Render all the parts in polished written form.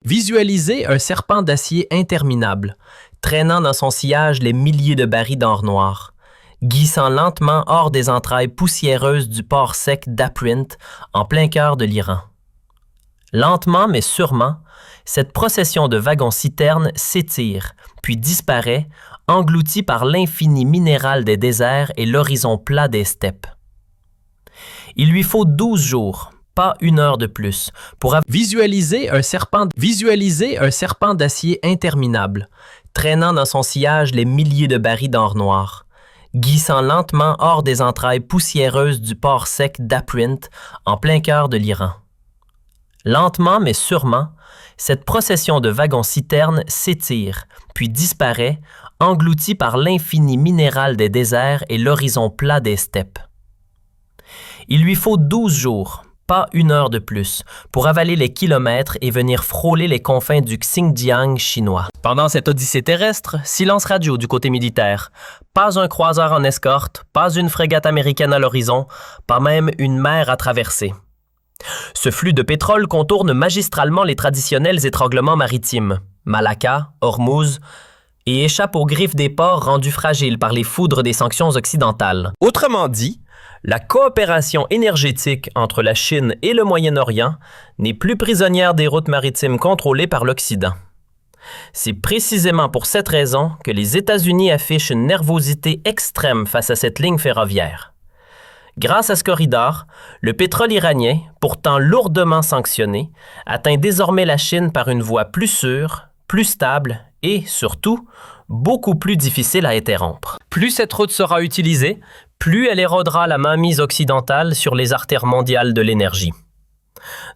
Visualisez un serpent d'acier interminable, traînant dans son sillage les milliers de barils d'or noir, glissant lentement hors des entrailles poussiéreuses du port sec d'Aprint en plein cœur de l'Iran. Lentement mais sûrement, cette procession de wagons-citernes s'étire, puis disparaît, engloutie par l'infini minéral des déserts et l'horizon plat des steppes. Il lui faut 12 jours, pas 1 heure de plus, pour visualiser un serpent d'acier interminable, traînant dans son sillage les milliers de barils d'or noir, glissant lentement hors des entrailles poussiéreuses du port sec d'Aprint en plein cœur de l'Iran. Lentement mais sûrement, cette procession de wagons-citernes s'étire, puis disparaît, engloutie par l'infini minéral des déserts et l'horizon plat des steppes. Il lui faut 12 jours, pas 1 heure de plus, pour avaler les kilomètres et venir frôler les confins du Xinjiang chinois. Pendant cette odyssée terrestre, silence radio du côté militaire. Pas un croiseur en escorte, pas une frégate américaine à l'horizon, pas même une mer à traverser. Ce flux de pétrole contourne magistralement les traditionnels étranglements maritimes, Malacca, Hormuz, et échappe aux griffes des ports rendus fragiles par les foudres des sanctions occidentales. Autrement dit, la coopération énergétique entre la Chine et le Moyen-Orient n'est plus prisonnière des routes maritimes contrôlées par l'Occident. C'est précisément pour cette raison que les États-Unis affichent une nervosité extrême face à cette ligne ferroviaire. Grâce à ce corridor, le pétrole iranien, pourtant lourdement sanctionné, atteint désormais la Chine par une voie plus sûre, plus stable et, surtout, beaucoup plus difficile à interrompre. Plus cette route sera utilisée, plus elle érodera la mainmise occidentale sur les artères mondiales de l'énergie.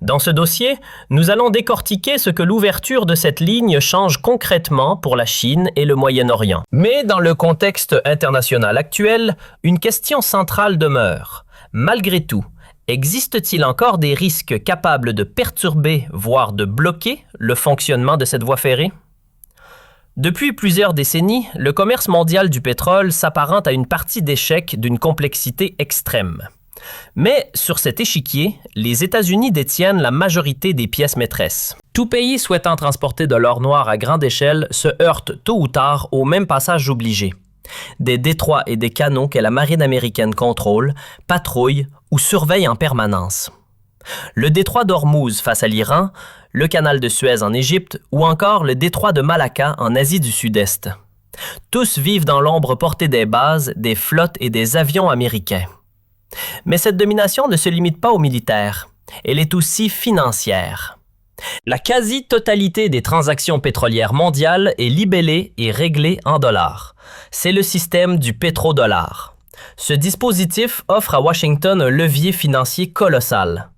Dans ce dossier, nous allons décortiquer ce que l'ouverture de cette ligne change concrètement pour la Chine et le Moyen-Orient. Mais dans le contexte international actuel, une question centrale demeure. Malgré tout, existe-t-il encore des risques capables de perturber, voire de bloquer, le fonctionnement de cette voie ferrée? Depuis plusieurs décennies, le commerce mondial du pétrole s'apparente à une partie d'échec d'une complexité extrême. Mais sur cet échiquier, les États-Unis détiennent la majorité des pièces maîtresses. Tout pays souhaitant transporter de l'or noir à grande échelle se heurte tôt ou tard au même passage obligé. Des détroits et des canaux que la marine américaine contrôle, patrouille ou surveille en permanence. Le détroit d'Ormuz face à l'Iran, le canal de Suez en Égypte ou encore le détroit de Malacca en Asie du Sud-Est. Tous vivent dans l'ombre portée des bases, des flottes et des avions américains. Mais cette domination ne se limite pas aux militaires, elle est aussi financière. La quasi-totalité des transactions pétrolières mondiales est libellée et réglée en dollars. C'est le système du pétrodollar. Ce dispositif offre à Washington un levier financier colossal.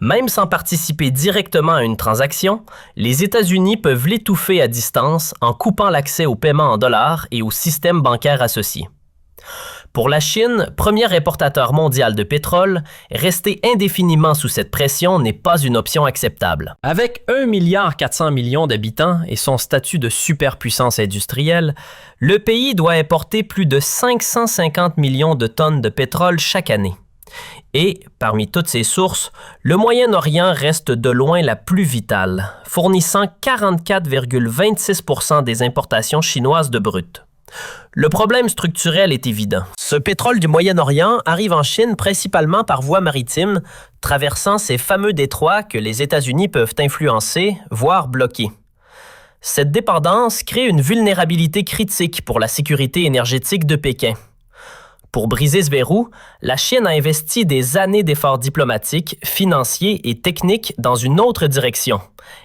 Même sans participer directement à une transaction, les États-Unis peuvent l'étouffer à distance en coupant l'accès aux paiements en dollars et au système bancaire associé. Pour la Chine, premier importateur mondial de pétrole, rester indéfiniment sous cette pression n'est pas une option acceptable. Avec 1,4 milliard d'habitants et son statut de superpuissance industrielle, le pays doit importer plus de 550 millions de tonnes de pétrole chaque année. Et, parmi toutes ces sources, le Moyen-Orient reste de loin la plus vitale, fournissant 44,26% des importations chinoises de brut. Le problème structurel est évident. Ce pétrole du Moyen-Orient arrive en Chine principalement par voie maritime, traversant ces fameux détroits que les États-Unis peuvent influencer, voire bloquer. Cette dépendance crée une vulnérabilité critique pour la sécurité énergétique de Pékin. Pour briser ce verrou, la Chine a investi des années d'efforts diplomatiques, financiers et techniques dans une autre direction,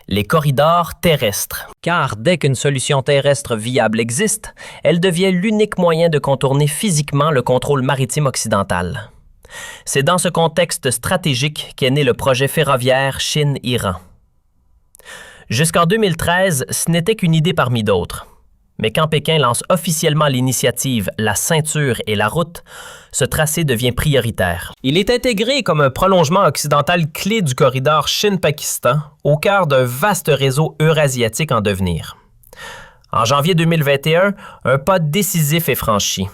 les corridors terrestres. Car dès qu'une solution terrestre viable existe, elle devient l'unique moyen de contourner physiquement le contrôle maritime occidental. C'est dans ce contexte stratégique qu'est né le projet ferroviaire Chine-Iran. Jusqu'en 2013, ce n'était qu'une idée parmi d'autres. Mais quand Pékin lance officiellement l'initiative La ceinture et la route, ce tracé devient prioritaire. Il est intégré comme un prolongement occidental clé du corridor Chine-Pakistan, au cœur d'un vaste réseau eurasiatique en devenir. En janvier 2021, un pas décisif est franchi.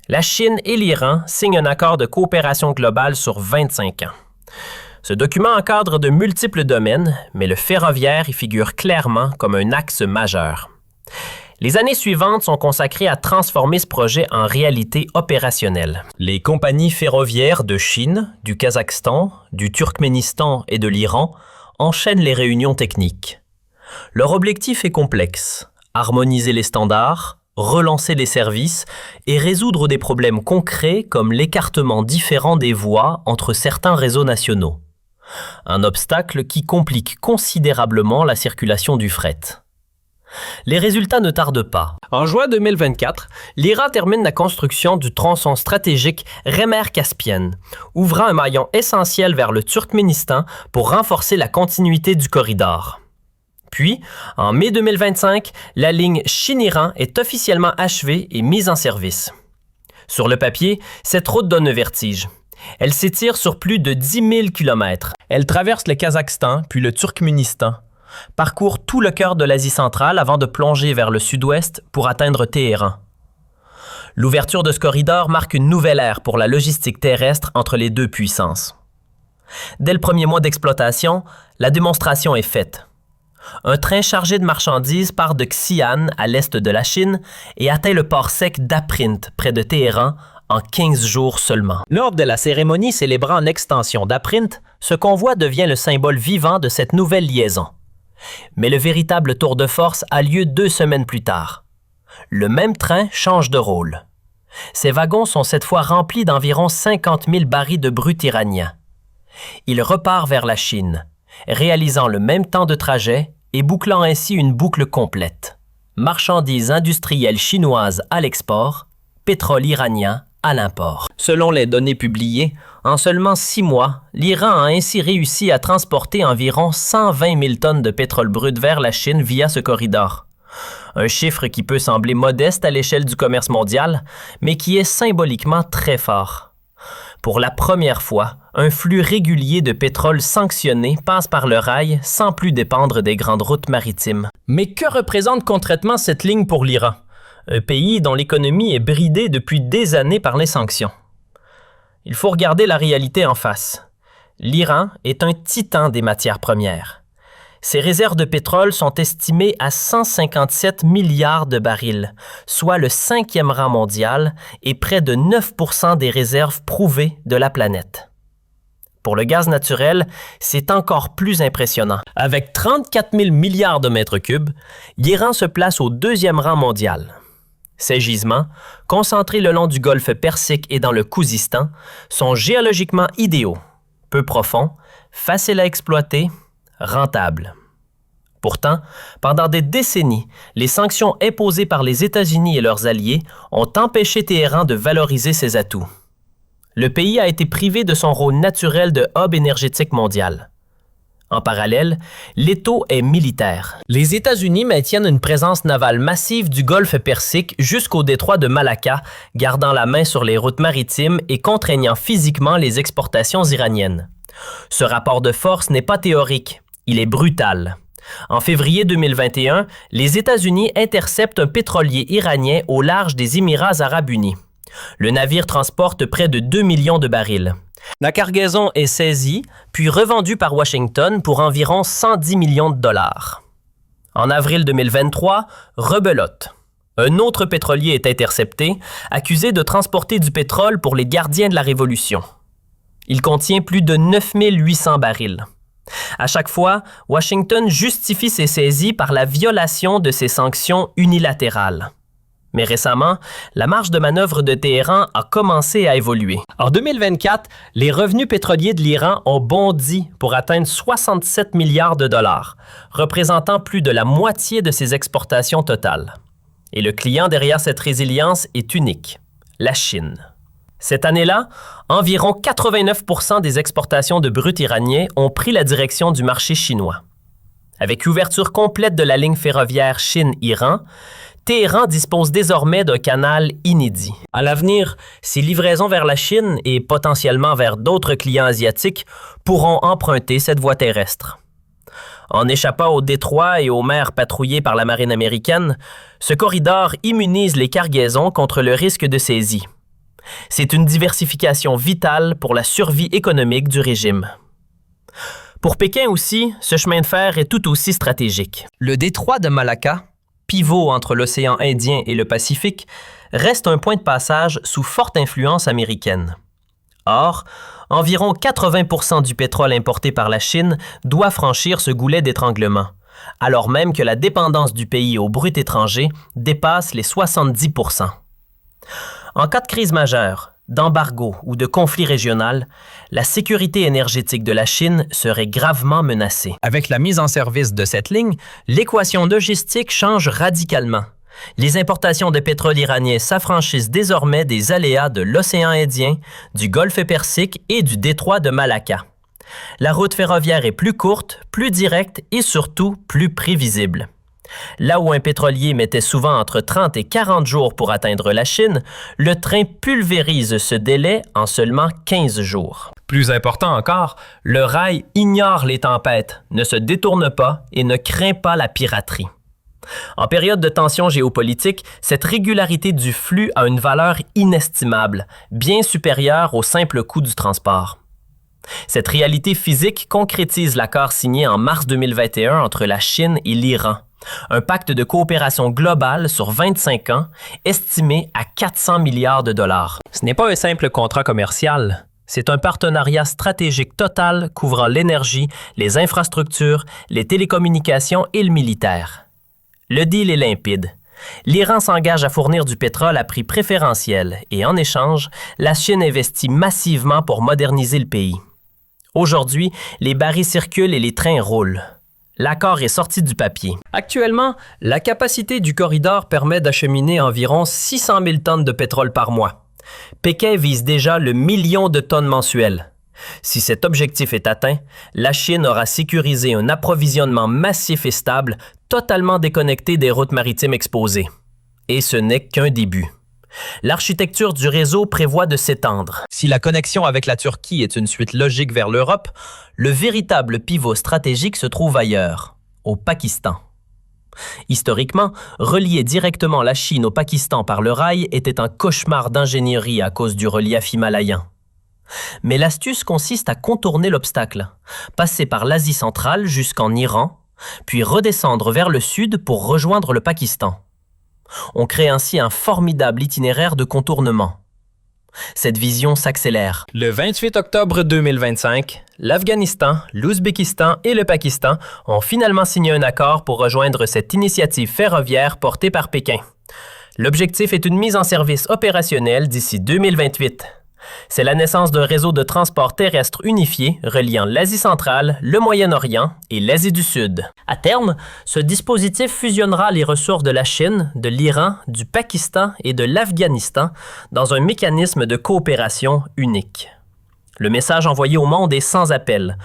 La Chine et l'Iran signent un accord de coopération globale sur 25 ans. Ce document encadre de multiples domaines, mais le ferroviaire y figure clairement comme un axe majeur. Les années suivantes sont consacrées à transformer ce projet en réalité opérationnelle. Les compagnies ferroviaires de Chine, du Kazakhstan, du Turkménistan et de l'Iran enchaînent les réunions techniques. Leur objectif est complexe: harmoniser les standards, relancer les services et résoudre des problèmes concrets comme l'écartement différent des voies entre certains réseaux nationaux. Un obstacle qui complique considérablement la circulation du fret. Les résultats ne tardent pas. En juin 2024, l'Iran termine la construction du tronçon stratégique Remer-Caspienne, ouvrant un maillon essentiel vers le Turkménistan pour renforcer la continuité du corridor. Puis, en mai 2025, la ligne Chine-Iran est officiellement achevée et mise en service. Sur le papier, cette route donne le vertige. Elle s'étire sur plus de 10 000 km. Elle traverse le Kazakhstan puis le Turkménistan, parcourt tout le cœur de l'Asie centrale avant de plonger vers le sud-ouest pour atteindre Téhéran. L'ouverture de ce corridor marque une nouvelle ère pour la logistique terrestre entre les deux puissances. Dès le premier mois d'exploitation, la démonstration est faite. Un train chargé de marchandises part de Xi'an, à l'est de la Chine, et atteint le port sec d'Aprint, près de Téhéran, en 15 jours seulement. Lors de la cérémonie célébrant l'extension d'Aprint, ce convoi devient le symbole vivant de cette nouvelle liaison. Mais le véritable tour de force a lieu 2 semaines plus tard. Le même train change de rôle. Ses wagons sont cette fois remplis d'environ 50 000 barils de brut iranien. Il repart vers la Chine, réalisant le même temps de trajet et bouclant ainsi une boucle complète. Marchandises industrielles chinoises à l'export, pétrole iranien à l'import. Selon les données publiées, en seulement 6 mois, l'Iran a ainsi réussi à transporter environ 120 000 tonnes de pétrole brut vers la Chine via ce corridor. Un chiffre qui peut sembler modeste à l'échelle du commerce mondial, mais qui est symboliquement très fort. Pour la première fois, un flux régulier de pétrole sanctionné passe par le rail sans plus dépendre des grandes routes maritimes. Mais que représente concrètement cette ligne pour l'Iran? Un pays dont l'économie est bridée depuis des années par les sanctions. Il faut regarder la réalité en face. L'Iran est un titan des matières premières. Ses réserves de pétrole sont estimées à 157 milliards de barils, soit le 5e rang mondial et près de 9% des réserves prouvées de la planète. Pour le gaz naturel, c'est encore plus impressionnant. Avec 34 000 milliards de mètres cubes, l'Iran se place au 2e rang mondial. Ces gisements, concentrés le long du golfe Persique et dans le Khouzistan, sont géologiquement idéaux, peu profonds, faciles à exploiter, rentables. Pourtant, pendant des décennies, les sanctions imposées par les États-Unis et leurs alliés ont empêché Téhéran de valoriser ses atouts. Le pays a été privé de son rôle naturel de hub énergétique mondial. En parallèle, l'étau est militaire. Les États-Unis maintiennent une présence navale massive du golfe Persique jusqu'au détroit de Malacca, gardant la main sur les routes maritimes et contraignant physiquement les exportations iraniennes. Ce rapport de force n'est pas théorique, il est brutal. En février 2021, les États-Unis interceptent un pétrolier iranien au large des Émirats arabes unis. Le navire transporte près de 2 millions de barils. La cargaison est saisie, puis revendue par Washington pour environ 110 millions de dollars. En avril 2023, rebelote. Un autre pétrolier est intercepté, accusé de transporter du pétrole pour les gardiens de la Révolution. Il contient plus de 9 800 barils. À chaque fois, Washington justifie ses saisies par la violation de ses sanctions unilatérales. Mais récemment, la marge de manœuvre de Téhéran a commencé à évoluer. En 2024, les revenus pétroliers de l'Iran ont bondi pour atteindre 67 milliards de dollars, représentant plus de la moitié de ses exportations totales. Et le client derrière cette résilience est unique, la Chine. Cette année-là, environ 89% des exportations de brut iranien ont pris la direction du marché chinois. Avec l'ouverture complète de la ligne ferroviaire Chine-Iran, Téhéran dispose désormais d'un canal inédit. À l'avenir, ces livraisons vers la Chine et potentiellement vers d'autres clients asiatiques pourront emprunter cette voie terrestre. En échappant aux détroits et aux mers patrouillées par la marine américaine, ce corridor immunise les cargaisons contre le risque de saisie. C'est une diversification vitale pour la survie économique du régime. Pour Pékin aussi, ce chemin de fer est tout aussi stratégique. Le détroit de Malacca, pivot entre l'océan Indien et le Pacifique, reste un point de passage sous forte influence américaine. Or, environ 80% du pétrole importé par la Chine doit franchir ce goulet d'étranglement, alors même que la dépendance du pays au brut étranger dépasse les 70%. En cas de crise majeure, d'embargo ou de conflit régional, la sécurité énergétique de la Chine serait gravement menacée. Avec la mise en service de cette ligne, l'équation logistique change radicalement. Les importations de pétrole iranien s'affranchissent désormais des aléas de l'océan Indien, du golfe Persique et du détroit de Malacca. La route ferroviaire est plus courte, plus directe et surtout plus prévisible. Là où un pétrolier mettait souvent entre 30 et 40 jours pour atteindre la Chine, le train pulvérise ce délai en seulement 15 jours. Plus important encore, le rail ignore les tempêtes, ne se détourne pas et ne craint pas la piraterie. En période de tension géopolitique, cette régularité du flux a une valeur inestimable, bien supérieure au simple coût du transport. Cette réalité physique concrétise l'accord signé en mars 2021 entre la Chine et l'Iran, un pacte de coopération globale sur 25 ans estimé à 400 milliards de dollars. Ce n'est pas un simple contrat commercial. C'est un partenariat stratégique total couvrant l'énergie, les infrastructures, les télécommunications et le militaire. Le deal est limpide. L'Iran s'engage à fournir du pétrole à prix préférentiel et en échange, la Chine investit massivement pour moderniser le pays. Aujourd'hui, les barils circulent et les trains roulent. L'accord est sorti du papier. Actuellement, la capacité du corridor permet d'acheminer environ 600 000 tonnes de pétrole par mois. Pékin vise déjà le million de tonnes mensuelles. Si cet objectif est atteint, la Chine aura sécurisé un approvisionnement massif et stable, totalement déconnecté des routes maritimes exposées. Et ce n'est qu'un début. L'architecture du réseau prévoit de s'étendre. Si la connexion avec la Turquie est une suite logique vers l'Europe, le véritable pivot stratégique se trouve ailleurs, au Pakistan. Historiquement, relier directement la Chine au Pakistan par le rail était un cauchemar d'ingénierie à cause du relief himalayen. Mais l'astuce consiste à contourner l'obstacle, passer par l'Asie centrale jusqu'en Iran, puis redescendre vers le sud pour rejoindre le Pakistan. On crée ainsi un formidable itinéraire de contournement. Cette vision s'accélère. Le 28 octobre 2025, l'Afghanistan, l'Ouzbékistan et le Pakistan ont finalement signé un accord pour rejoindre cette initiative ferroviaire portée par Pékin. L'objectif est une mise en service opérationnelle d'ici 2028. C'est la naissance d'un réseau de transport terrestre unifié reliant l'Asie centrale, le Moyen-Orient et l'Asie du Sud. À terme, ce dispositif fusionnera les ressources de la Chine, de l'Iran, du Pakistan et de l'Afghanistan dans un mécanisme de coopération unique. Le message envoyé au monde est sans appel.